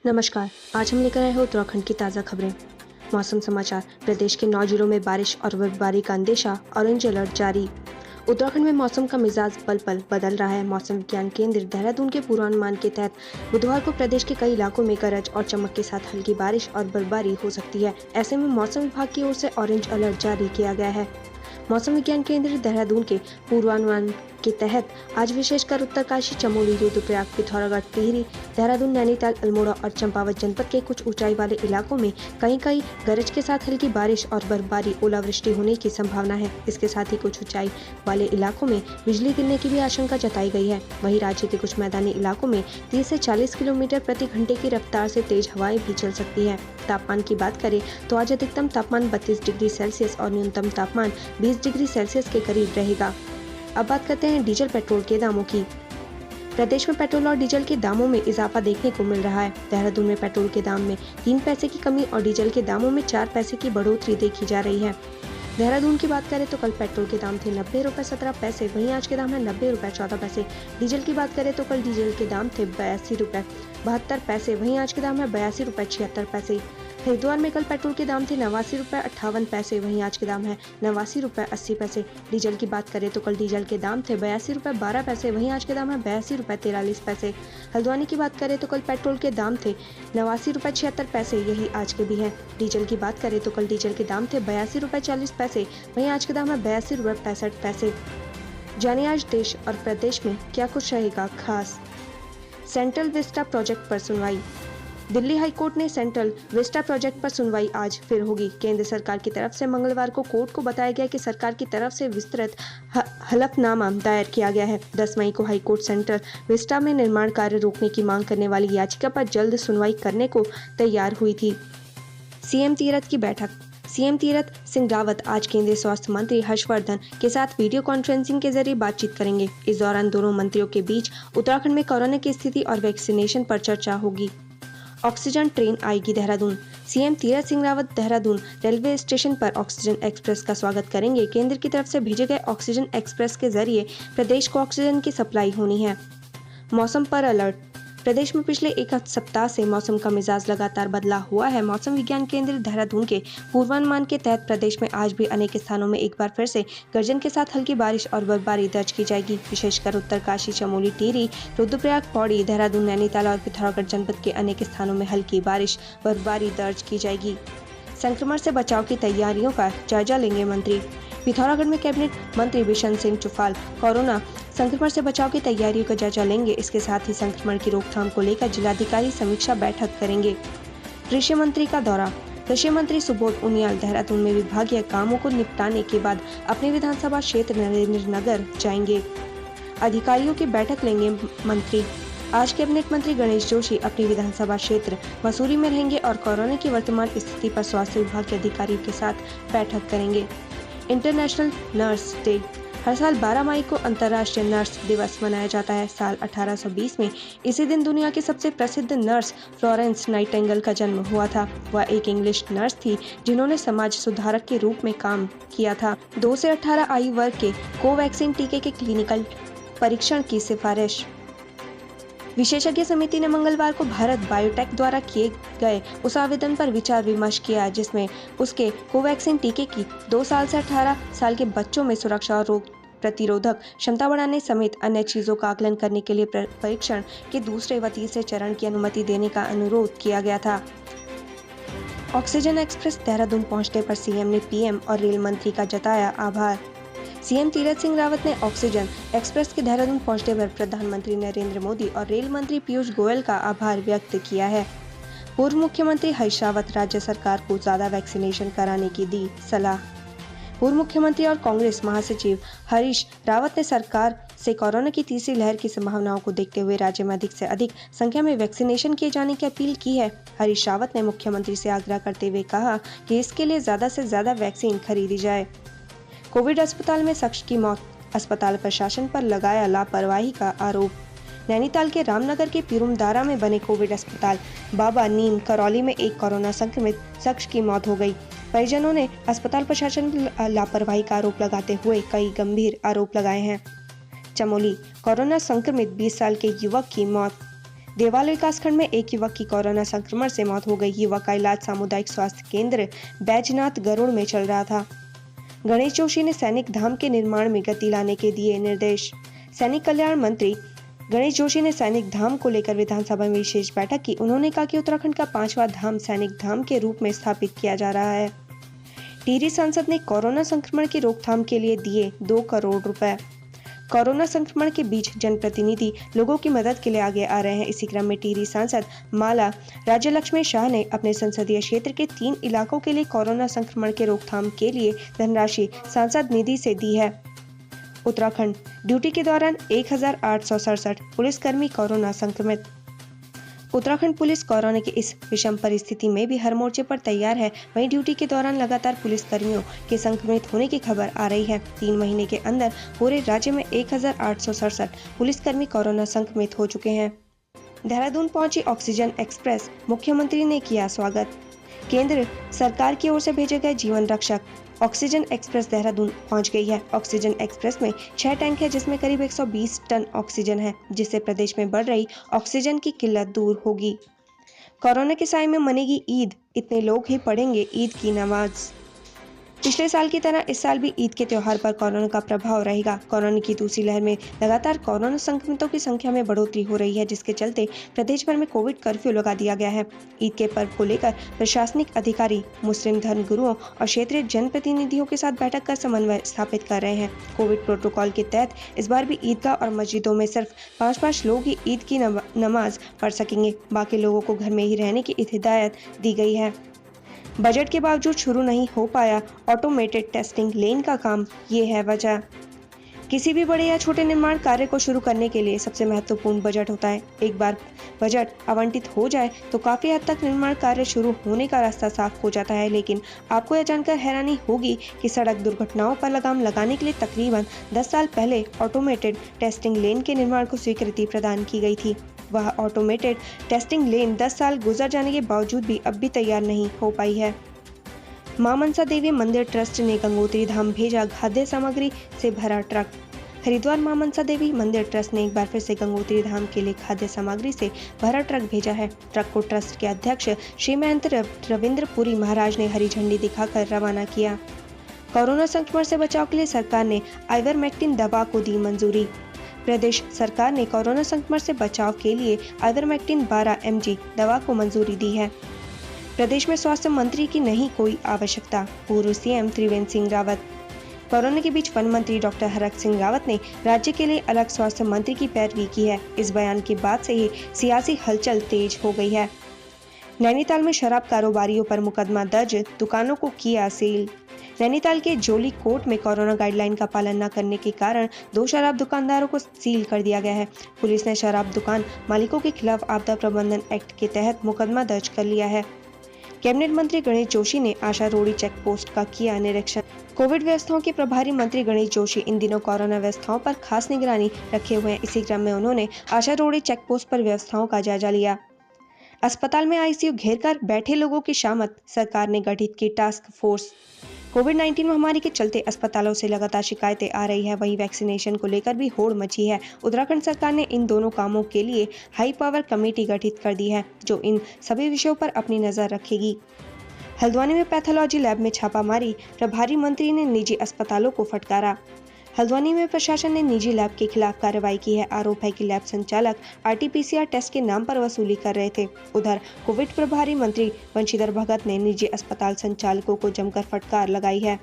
नमस्कार। आज हम लेकर आए हैं उत्तराखंड की ताज़ा खबरें। मौसम समाचार। प्रदेश के 9 जिलों में बारिश और बर्फबारी का अंदेशा, ऑरेंज अलर्ट जारी। उत्तराखंड में मौसम का मिजाज पल पल बदल रहा है। मौसम विज्ञान केंद्र देहरादून के पूर्वानुमान के तहत बुधवार को प्रदेश के कई इलाकों में गरज और चमक के साथ हल्की बारिश और बर्फबारी हो सकती है। ऐसे में मौसम विभाग की ओर से ऑरेंज अलर्ट जारी किया गया है। मौसम विज्ञान केंद्र देहरादून के पूर्वानुमान के तहत आज विशेषकर उत्तरकाशी, चमोली, रुद्रप्रयाग, पिथौरागढ़, टिहरी, देहरादून, नैनीताल, अल्मोड़ा और चंपावत जनपद के कुछ ऊंचाई वाले इलाकों में कहीं गरज के साथ हल्की बारिश और बर्फबारी, ओलावृष्टि होने की संभावना है। इसके साथ ही कुछ ऊंचाई वाले इलाकों में बिजली गिरने की भी आशंका जताई गई है। वहीं राज्य के कुछ मैदानी इलाकों में 30 से 40 किलोमीटर प्रति घंटे की रफ्तार से तेज हवाएं भी चल सकती है। तापमान की बात करें तो आज अधिकतम तापमान 32 डिग्री सेल्सियस और न्यूनतम तापमान 20 डिग्री सेल्सियस के करीब रहेगा। अब बात करते हैं डीजल पेट्रोल के दामों की। प्रदेश में पेट्रोल और डीजल के दामों में इजाफा देखने को मिल रहा है। देहरादून में पेट्रोल के दाम में 3 पैसे की कमी और डीजल के दामों में 4 पैसे की बढ़ोतरी देखी जा रही है। देहरादून की बात करें तो कल पेट्रोल के दाम थे 90 रुपये 17 पैसे, वहीं आज के दाम है 90 रुपये 14 पैसे। डीजल की बात करें तो कल डीजल के दाम थे 82 रुपये 72 पैसे, वहीं आज के दाम है 82 रुपये 76 पैसे। हरिद्वार में कल पेट्रोल के दाम थे 89 रुपये 58 पैसे, वहीं आज के दाम है 89 रुपये 80 पैसे। डीजल की बात करें तो कल डीजल के दाम थे 82 रुपये 12 पैसे, वहीं आज के दाम है 82 रुपये 43 पैसे। हल्द्वानी की बात करें तो कल पेट्रोल के दाम थे 89 रुपये 76 पैसे, यही आज के भी हैं। डीजल की बात करें तो कल डीजल के दाम थे 82 रुपये 40 पैसे, वहीं आज के दाम है 82 रुपये 65 पैसे। जानिए आज देश और प्रदेश में क्या कुछ रहेगा खास। सेंट्रल विस्टा प्रोजेक्ट पर सुनवाई। दिल्ली हाईकोर्ट ने सेंट्रल विस्टा प्रोजेक्ट पर सुनवाई आज फिर होगी। केंद्र सरकार की तरफ से मंगलवार को कोर्ट को बताया गया कि सरकार की तरफ से विस्तृत हलफनामा दायर किया गया है। 10 मई को हाईकोर्ट सेंट्रल विस्टा में निर्माण कार्य रोकने की मांग करने वाली याचिका पर जल्द सुनवाई करने को तैयार हुई थी। सीएम तीरथ की बैठक। सीएम तीरथ सिंह रावत आज केंद्रीय स्वास्थ्य मंत्री हर्षवर्धन के साथ वीडियो कॉन्फ्रेंसिंग के जरिए बातचीत करेंगे। इस दौरान दोनों मंत्रियों के बीच उत्तराखंड में कोरोना की स्थिति और वैक्सीनेशन पर चर्चा होगी। ऑक्सीजन ट्रेन आएगी Dehradun. CM Tirath Singh Rawat Dehradun railway station पर ऑक्सीजन एक्सप्रेस का स्वागत करेंगे। केंद्र की तरफ से भेजे गए ऑक्सीजन एक्सप्रेस के जरिए प्रदेश को ऑक्सीजन की सप्लाई होनी है। मौसम पर अलर्ट। प्रदेश में पिछले एक सप्ताह से मौसम का मिजाज लगातार बदला हुआ है। मौसम विज्ञान केंद्र देहरादून के पूर्वानुमान के तहत प्रदेश में आज भी अनेक स्थानों में एक बार फिर से गर्जन के साथ हल्की बारिश और बर्फबारी दर्ज की जाएगी। विशेषकर उत्तरकाशी, चमोली, टिहरी, रुद्रप्रयाग, पौड़ी, देहरादून, नैनीताल और पिथौरागढ़ जनपद के अनेक स्थानों में हल्की बारिश बर्फबारी दर्ज की जाएगी। संक्रमण से बचाव की तैयारियों का जायजा लेंगे मंत्री। पिथौरागढ़ में कैबिनेट मंत्री बिशन सिंह चुफाल कोरोना संक्रमण से बचाव की तैयारियों का जायजा लेंगे। इसके साथ ही संक्रमण की रोकथाम को लेकर जिलाधिकारी समीक्षा बैठक करेंगे। कृषि मंत्री का दौरा। कृषि मंत्री सुबोध उनियाल देहरादून में विभागीय कामों को निपटाने के बाद अपने विधानसभा क्षेत्र नरेंद्र नगर जाएंगे। अधिकारियों की बैठक लेंगे मंत्री। आज कैबिनेट मंत्री गणेश जोशी अपनी विधानसभा क्षेत्र मसूरी में रहेंगे और कोरोना की वर्तमान स्थिति पर स्वास्थ्य विभाग के अधिकारियों के साथ बैठक करेंगे। International nurse day. हर साल 12 मई को अंतर्राष्ट्रीय नर्स दिवस मनाया जाता है। साल 1820 में इसी दिन दुनिया की सबसे प्रसिद्ध नर्स फ्लोरेंस नाइटिंगेल का जन्म हुआ था। वह एक इंग्लिश नर्स थी जिन्होंने समाज सुधारक के रूप में काम किया था। 2 से 18 आयु वर्ग के कोवैक्सीन टीके के क्लिनिकल परीक्षण की सिफारिश। विशेषज्ञ समिति ने मंगलवार को भारत बायोटेक द्वारा किए गए उस आवेदन पर विचार विमर्श किया जिसमें उसके कोवैक्सीन टीके की 2 साल से 18 साल के बच्चों में सुरक्षा और रोग प्रतिरोधक क्षमता बढ़ाने समेत अन्य चीजों का आकलन करने के लिए परीक्षण के दूसरे व तीसरे चरण की अनुमति देने का अनुरोध किया गया था। ऑक्सीजन एक्सप्रेस देहरादून पहुंचने पर सीएम ने पीएम और रेल मंत्री का जताया आभार। सीएम तीरथ सिंह रावत ने ऑक्सीजन एक्सप्रेस के देहरादून पहुंचने पर प्रधानमंत्री नरेंद्र मोदी और रेल मंत्री पीयूष गोयल का आभार व्यक्त किया है। पूर्व मुख्यमंत्री हरीश रावत राज्य सरकार को ज्यादा वैक्सीनेशन कराने की दी सलाह। पूर्व मुख्यमंत्री और कांग्रेस महासचिव हरीश रावत ने सरकार से कोरोना की तीसरी लहर की संभावनाओं को देखते हुए राज्य में अधिक से अधिक संख्या में वैक्सीनेशन किए जाने की अपील की है। हरीश रावत ने मुख्यमंत्री से आग्रह करते हुए कहा कि इसके लिए ज्यादा से ज्यादा वैक्सीन खरीदी जाए। कोविड अस्पताल में शख्स की मौत। अस्पताल प्रशासन पर लगाया लापरवाही का आरोप। नैनीताल के रामनगर के पिरुमदारा में बने कोविड अस्पताल बाबा नीम करौली में एक कोरोना संक्रमित शख्स की मौत हो गई। परिजनों ने अस्पताल प्रशासन की लापरवाही का आरोप लगाते हुए कई गंभीर आरोप लगाए हैं। चमोली कोरोना संक्रमित 20 साल के युवक की मौत। देवाल विकासखंड में एक युवक की कोरोना संक्रमण से मौत हो गई। युवक का इलाज सामुदायिक स्वास्थ्य केंद्र बैजनाथ गरुड़ में चल रहा था। गणेश जोशी ने सैनिक धाम के निर्माण में गति लाने के दिए निर्देश। सैनिक कल्याण मंत्री गणेश जोशी ने सैनिक धाम को लेकर विधानसभा में विशेष बैठक की। उन्होंने कहा कि उत्तराखंड का 5वां धाम सैनिक धाम के रूप में स्थापित किया जा रहा है। टिहरी सांसद ने कोरोना संक्रमण की रोकथाम के लिए दिए 2 करोड़ रुपए। कोरोना संक्रमण के बीच जनप्रतिनिधि लोगों की मदद के लिए आगे आ रहे हैं। इसी क्रम में टिहरी सांसद माला राज्यलक्ष्मी शाह ने अपने संसदीय क्षेत्र के 3 इलाकों के लिए कोरोना संक्रमण के रोकथाम के लिए धनराशि सांसद निधि से दी है। उत्तराखंड ड्यूटी के दौरान 1867 पुलिसकर्मी कोरोना संक्रमित। उत्तराखंड पुलिस कोरोना की इस विषम परिस्थिति में भी हर मोर्चे पर तैयार है। वहीं ड्यूटी के दौरान लगातार पुलिसकर्मियों के संक्रमित होने की खबर आ रही है। 3 महीने के अंदर पूरे राज्य में 1867 पुलिसकर्मी कोरोना संक्रमित हो चुके हैं। देहरादून पहुंची ऑक्सीजन एक्सप्रेस, मुख्यमंत्री ने किया स्वागत। केंद्र सरकार की ओर से भेजे गए जीवन रक्षक ऑक्सीजन एक्सप्रेस देहरादून पहुंच गई है। ऑक्सीजन एक्सप्रेस में 6 टैंक है, जिसमें करीब 120 टन ऑक्सीजन है, जिससे प्रदेश में बढ़ रही ऑक्सीजन की किल्लत दूर होगी। कोरोना के साए में मनेगी ईद, इतने लोग ही पढ़ेंगे ईद की नमाज। पिछले साल की तरह इस साल भी ईद के त्योहार पर कोरोना का प्रभाव रहेगा। कोरोना की दूसरी लहर में लगातार कोरोना संक्रमितों की संख्या में बढ़ोतरी हो रही है, जिसके चलते प्रदेश भर में कोविड कर्फ्यू लगा दिया गया है। ईद के पर्व को लेकर प्रशासनिक अधिकारी मुस्लिम धर्म गुरुओं और क्षेत्रीय जनप्रतिनिधियों के साथ बैठक कर समन्वय स्थापित कर रहे हैं। कोविड प्रोटोकॉल के तहत इस बार भी ईदगाह और मस्जिदों में सिर्फ 5-5 लोग ही ईद की नमाज पढ़ सकेंगे। बाकी लोगों को घर में ही रहने की हिदायत दी गई है। बजट के बावजूद शुरू नहीं हो पाया ऑटोमेटेड टेस्टिंग लेन का काम, ये है वजह। किसी भी बड़े या छोटे निर्माण कार्य को शुरू करने के लिए सबसे महत्वपूर्ण बजट होता है। एक बार बजट आवंटित हो जाए तो काफी हद तक निर्माण कार्य शुरू होने का रास्ता साफ हो जाता है। लेकिन आपको यह जानकर हैरानी होगी कि सड़क दुर्घटनाओं पर लगाम लगाने के लिए तकरीबन 10 साल पहले ऑटोमेटेड टेस्टिंग लेन के निर्माण को स्वीकृति प्रदान की गई थी। वह ऑटोमेटेड टेस्टिंग लेन 10 साल गुजर जाने के बावजूद भी अब भी तैयार नहीं हो पाई है। मां मनसा देवी मंदिर ट्रस्ट ने गंगोत्री धाम भेजा खाद्य सामग्री से भरा ट्रक। हरिद्वार मां मनसा देवी मंदिर ट्रस्ट ने एक बार फिर से गंगोत्री धाम के लिए खाद्य सामग्री से भरा ट्रक भेजा है। ट्रक को ट्रस्ट के अध्यक्ष श्री महंत रविंद्र पुरी महाराज ने हरी झंडी दिखाकर रवाना किया। कोरोना संक्रमण से बचाव के लिए सरकार ने आइवरमेक्टिन दवा को दी मंजूरी। प्रदेश सरकार ने कोरोना संक्रमण से बचाव के लिए आइवरमेक्टिन 12 mg दवा को मंजूरी दी है। प्रदेश में स्वास्थ्य मंत्री की नहीं कोई आवश्यकता, पूर्व सीएम त्रिवेंद्र सिंह रावत। कोरोना के बीच वन मंत्री डॉक्टर हरक सिंह रावत ने राज्य के लिए अलग स्वास्थ्य मंत्री की पैरवी की है। इस बयान के बाद से ही सियासी हलचल तेज हो गई है। नैनीताल में शराब कारोबारियों पर मुकदमा दर्ज, दुकानों को किया सील। नैनीताल के जोली कोर्ट में कोरोना गाइडलाइन का पालन न करने के कारण 2 शराब दुकानदारों को सील कर दिया गया है। पुलिस ने शराब दुकान मालिकों के खिलाफ आपदा प्रबंधन एक्ट के तहत मुकदमा दर्ज कर लिया है। कैबिनेट मंत्री गणेश जोशी ने आशा रोड़ी चेक पोस्ट का किया निरीक्षण। कोविड व्यवस्थाओं के प्रभारी मंत्री गणेश जोशी इन दिनों कोरोना व्यवस्थाओं पर खास निगरानी रखे हुए हैं। इसी क्रम में उन्होंने आशा रोड़ी चेक पोस्ट पर व्यवस्थाओं का जायजा लिया। अस्पताल में आईसीयू घेरकर बैठे लोगों की शामत, सरकार ने गठित की टास्क फोर्स। कोविड-19 महामारी के चलते अस्पतालों से लगातार शिकायतें आ रही है। वहीं वैक्सीनेशन को लेकर भी होड़ मची है। उत्तराखंड सरकार ने इन दोनों कामों के लिए हाई पावर कमेटी गठित कर दी है, जो इन सभी विषयों पर अपनी नजर रखेगी। हल्द्वानी में पैथोलॉजी लैब में छापामारी, प्रभारी मंत्री ने निजी अस्पतालों को फटकारा। हल्द्वानी में प्रशासन ने निजी लैब के खिलाफ कार्रवाई की है। आरोप है कि लैब संचालक आरटीपीसीआर टेस्ट के नाम पर वसूली कर रहे थे। उधर कोविड प्रभारी मंत्री बंशीधर भगत ने निजी अस्पताल संचालकों को जमकर फटकार लगाई है।